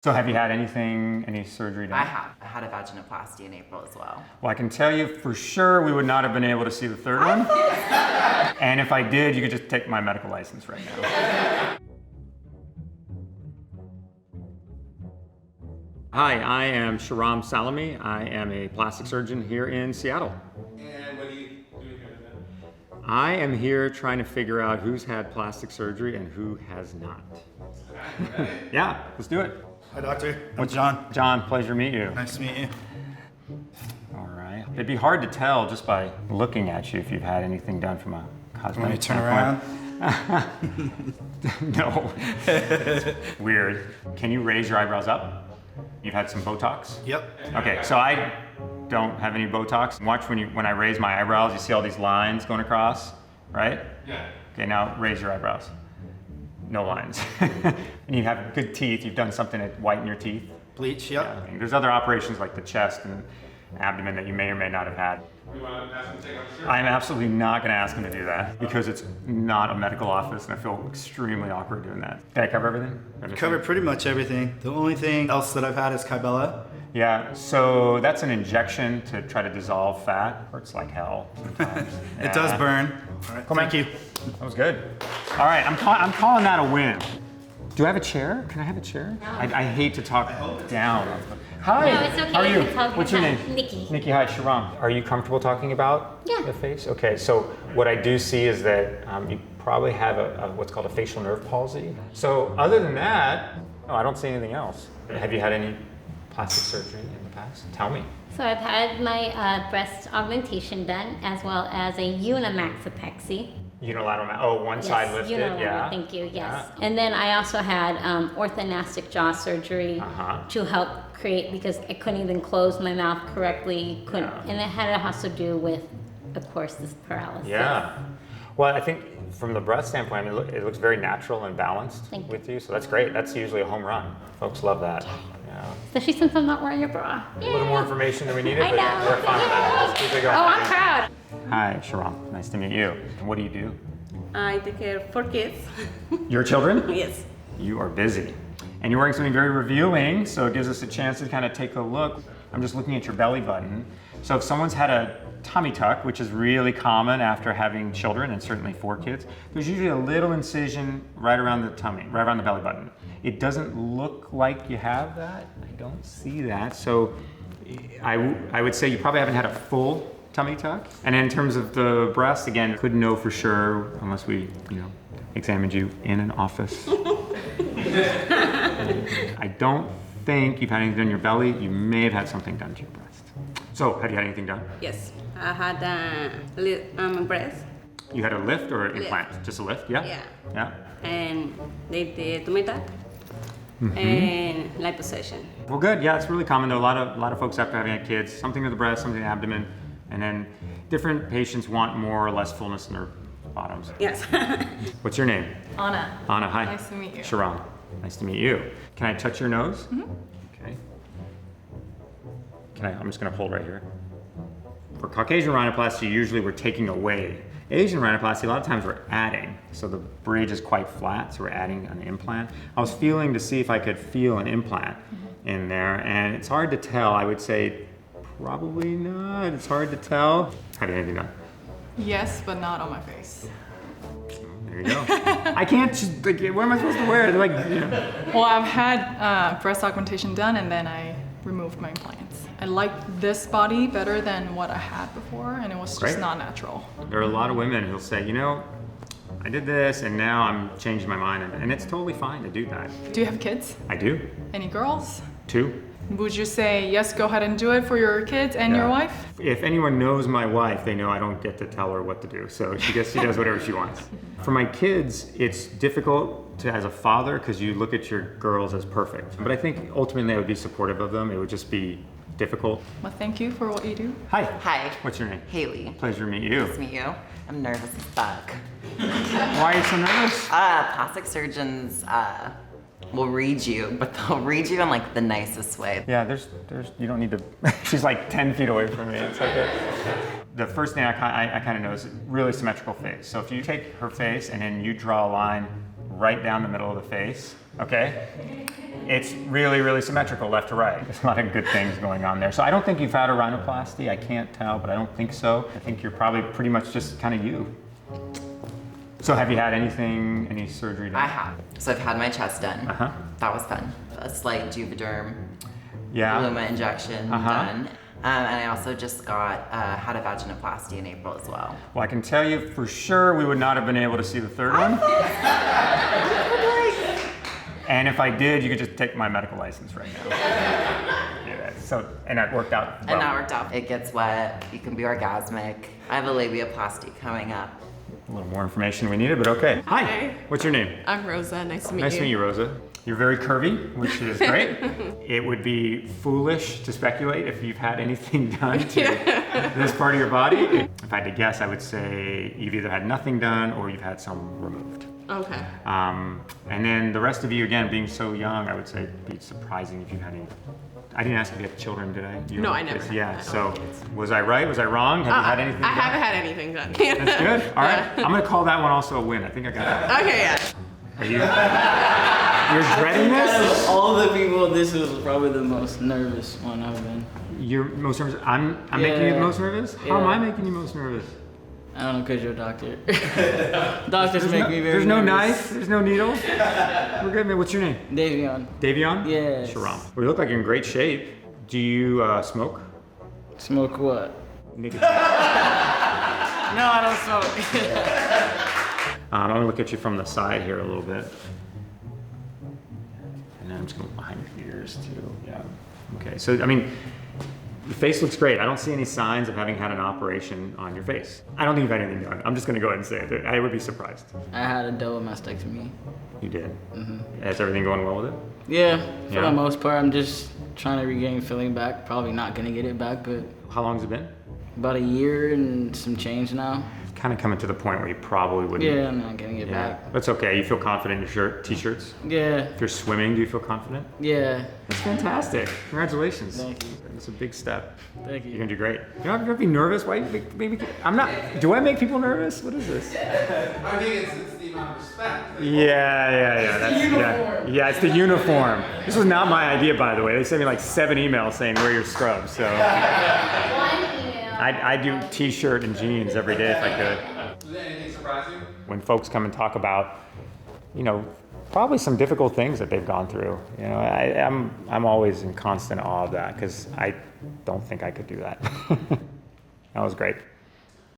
So have you had any surgery done? I have. I had a vaginoplasty in April as well. Well, I can tell you for sure we would not have been able to see the third one. And if I did, you could just take my medical license right now. Hi, I am Sharam Salami. I am a plastic surgeon here in Seattle. And what are you doing here today? I am here trying to figure out who's had plastic surgery and who has not. Yeah, let's do it. Hi, doctor. I'm John. John, pleasure to meet you. Nice to meet you. All right. It'd be hard to tell just by looking at you if you've had anything done from a cosmetic Let me turn around. No. It's weird. Can you raise your eyebrows up? You've had some Botox? Yep. Okay, so I don't have any Botox. Watch when I raise my eyebrows, you see all these lines going across, right? Yeah. Okay, now raise your eyebrows. No lines. And you have good teeth. You've done something to whiten your teeth. Bleach, yep. Yeah. There's other operations like the chest and abdomen that you may or may not have had. You want to ask him to take off his shirt? I'm absolutely not going to ask him to do that because it's not a medical office and I feel extremely awkward doing that. Did I cover everything? Covered pretty much everything. The only thing else that I've had is Kybella. Yeah, so that's an injection to try to dissolve fat. Hurts like hell sometimes. It does burn. All right, thank you. That was good. All right, I'm calling that a win. Do I have a chair? Can I have a chair? No. I hate to talk down. Hi. No, it's okay. How are you? It's all good. What's your name? Nikki. Nikki Hyde, Sharam. Are you comfortable talking about the face? Okay, so what I do see is that you probably have a what's called a facial nerve palsy. So other than that, I don't see anything else. Have you had any plastic surgery in the past? Tell me. So I've had my breast augmentation done, as well as a unimaxipexy. Unilateral, one side lifted, unilateral, yeah. Thank you, yes. Yeah. And then I also had orthodontic jaw surgery to help create, because I couldn't even close my mouth correctly, and it had to also do with, of course, this paralysis. Yeah. Well, I think from the breast standpoint, I mean, it looks very natural and balanced with you, so that's great. That's usually a home run. Folks love that. Yeah. Especially since I'm not wearing a bra. A little more information than we needed, I but know. we're fine with that. Let's keep it going. Oh, I'm proud. Hi, Sharam. Nice to meet you. And what do you do? I take care of 4 kids. Your children? Yes. You are busy. And you're wearing something very revealing, so it gives us a chance to kind of take a look. I'm just looking at your belly button. So if someone's had a tummy tuck, which is really common after having children, and certainly 4 kids, there's usually a little incision right around the tummy, right around the belly button. It doesn't look like you have that. I don't see that. So I would say you probably haven't had a full tummy tuck. And in terms of the breast, again, couldn't know for sure unless we, examined you in an office. I don't think you've had anything done in your belly. You may have had something done to your breast. So, have you had anything done? Yes. I had a breast. You had a lift or an Lift. implant? Just a lift, yeah? Yeah. Yeah. And they did tummy tuck and liposuction. Well, good. Yeah, it's really common though. A lot of folks after having had kids, something to the breast, something to the abdomen, and then different patients want more or less fullness in their bottoms. Yes. What's your name? Anna. Anna, hi. Nice to meet you. Sharam. Nice to meet you. Can I touch your nose? Okay. I'm just gonna hold right here. For Caucasian rhinoplasty, usually we're taking away. Asian rhinoplasty, a lot of times we're adding. So the bridge is quite flat, so we're adding an implant. I was feeling to see if I could feel an implant in there, and it's hard to tell. I would say probably not. It's hard to tell. Have you had anything done? Yes, but not on my face. There you go. I can't just, what am I supposed to wear? Well, I've had breast augmentation done, and then I removed my implants. I like this body better than what I had before, and it was just not natural. There are a lot of women who'll say, I did this and now I'm changing my mind, and it's totally fine to do that. Do you have kids? I do. Any girls? 2. Would you say, yes, go ahead and do it for your kids and your wife? If anyone knows my wife, they know I don't get to tell her what to do. So she does whatever she wants. For my kids, it's difficult as a father because you look at your girls as perfect. But I think ultimately I would be supportive of them. It would just be difficult. Well, thank you for what you do. Hi. Hi. What's your name? Hayley. Pleasure to meet you. Nice to meet you. I'm nervous as fuck. Why are you so nervous? Plastic surgeons will read you, but they'll read you in like the nicest way. Yeah, there's you don't need to, she's like 10 feet away from me. It's like the first thing I kind of know is really symmetrical face. So if you take her face and then you draw a line right down the middle of the face, okay? It's really, really symmetrical left to right. There's a lot of good things going on there. So I don't think you've had a rhinoplasty. I can't tell, but I don't think so. I think you're probably pretty much just kind of you. So have you had any surgery done? I have. So I've had my chest done. Uh-huh. That was fun. A slight Juvederm Yeah. Luma injection Uh-huh. done. And I also just had a vaginoplasty in April as well. Well, I can tell you for sure we would not have been able to see the third one. And if I did, you could just take my medical license right now. Yeah, so, and that worked out well. And that worked out. It gets wet. You can be orgasmic. I have a labiaplasty coming up. A little more information we needed, but okay. Hi. What's your name? I'm Rosa. Nice to meet you. Nice to meet you, Rosa. You're very curvy, which is great. It would be foolish to speculate if you've had anything done to this part of your body. If I had to guess, I would say you've either had nothing done or you've had some removed. Okay. And then the rest of you, again, being so young, I would say it'd be surprising if you had any. I didn't ask if you had children, did I? No, I never had. Yeah, I don't so have kids. Was I right? Was I wrong? Have you had anything I done? haven't had anything done. That's good. All right. I'm going to call that one also a win. I think I got that. Okay, yeah. Are you? You're dreading Out this? of all the people, this was probably the most nervous one I've been. You're most nervous. I'm making you the most nervous? How am Yeah. I making you most nervous? I don't know, because you're a doctor. Doctors make me very There's no nervous. knife. There's no needle. We're good, man. What's your name? Davion. Davion? Yes. Sharam. Well, you look like you're in great shape. Do you smoke? Smoke what? Nicotine. No, I don't smoke. I'm gonna look at you from the side here a little bit. And then I'm just gonna look behind your ears too. Yeah. Okay, so I mean, your face looks great. I don't see any signs of having had an operation on your face. I don't think you've had anything done. I'm just gonna go ahead and say it. I would be surprised. I had a double mastectomy. You did? Mm-hmm. Is everything going well with it? Yeah, for Yeah. the most part, I'm just trying to regain feeling back. Probably not gonna get it back, but How long has it been? about a year and some change now. Kind of coming to the point where you probably wouldn't. Yeah, I'm not getting it Yeah. back. That's okay. You feel confident in your t-shirts? Yeah, If you're swimming, do you feel confident? yeah. That's fantastic. Congratulations. Thank you. It's a big step. Thank You're you. gonna do great. You're not gonna be nervous. Why? Maybe I'm not. Do I make people nervous? What is this? I think it's the amount of respect. Yeah. That's, yeah, it's the uniform. This was not my idea, by the way. They sent me like 7 emails saying wear your scrubs. So One email. I do t-shirt and jeans every day if I could. Was there anything surprising? When folks come and talk about, probably some difficult things that they've gone through. I'm always in constant awe of that because I don't think I could do that. That was great.